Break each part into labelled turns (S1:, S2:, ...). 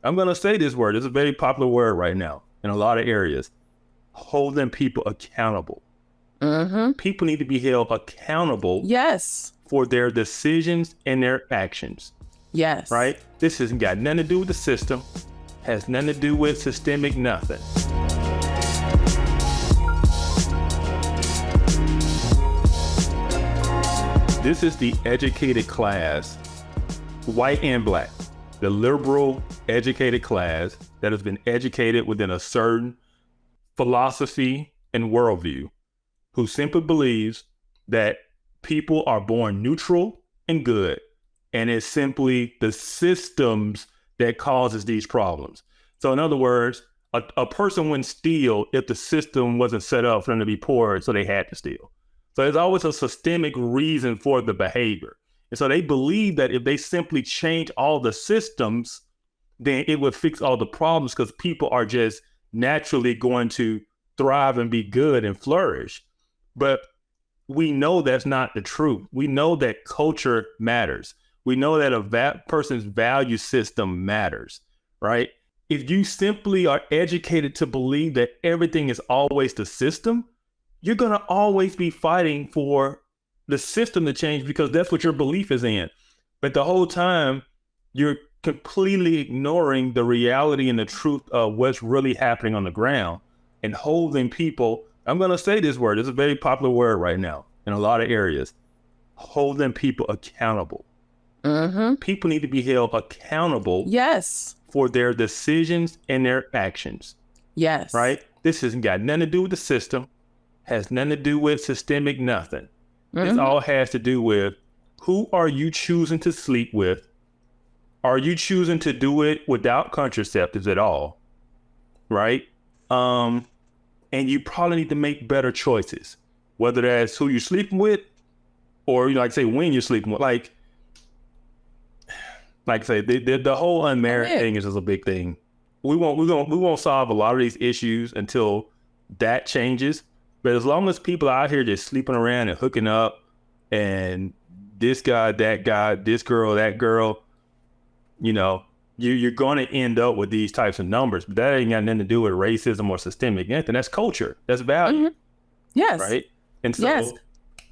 S1: I'm going to say this word. It's a very popular word right now in a lot of areas. Holding people accountable. People need to be held accountable.
S2: Yes.
S1: For their decisions and their actions.
S2: Yes.
S1: Right? This hasn't got nothing to do with the system. Has nothing to do with systemic nothing. This is the educated class, white and black, the liberal educated class that has been educated within a certain philosophy and worldview, who simply believes that people are born neutral and good, and it's simply the systems that causes these problems. So in other words, a person wouldn't steal if the system wasn't set up for them to be poor, so they had to steal. So there's always a systemic reason for the behavior. And so they believe that if they simply change all the systems, then it would fix all the problems because people are just naturally going to thrive and be good and flourish. But we know that's not the truth. We know that culture matters. We know that a person's value system matters, right? If you simply are educated to believe that everything is always the system, you're going to always be fighting for the system to change because that's what your belief is in. But the whole time, you're completely ignoring the reality and the truth of what's really happening on the ground and holding people. I'm going to say this word. It's a very popular word right now in a lot of areas. Holding people accountable. People need to be held accountable.
S2: Yes.
S1: For their decisions and their actions.
S2: Yes.
S1: Right? This hasn't got nothing to do with the system. Has nothing to do with systemic nothing. This all has to do with who are you choosing to sleep with? Are you choosing to do it without contraceptives at all? Right? And you probably need to make better choices, whether that's who you're sleeping with or like say when you're sleeping with. Like I say, the whole unmarried thing is just a big thing. We won't solve a lot of these issues until that changes. But as long as people out here just sleeping around and hooking up, and this guy, that guy, this girl, that girl, you know, you're going to end up with these types of numbers. But that ain't got nothing to do with racism or systemic anything. That's culture. That's value.
S2: Yes.
S1: Right. And so,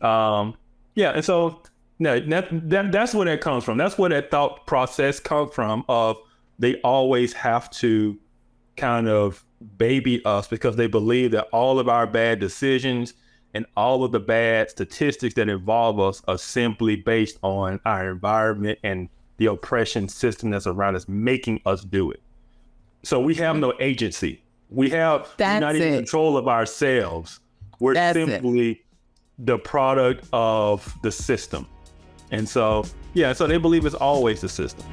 S1: and so. No, that's where that comes from. That's where that thought process comes from of they always have to kind of baby us because they believe that all of our bad decisions and all of the bad statistics that involve us are simply based on our environment and the oppression system that's around us making us do it. So we have no agency. We're not in control of ourselves. We're simply the product of the system. And so, so they believe it's always the system.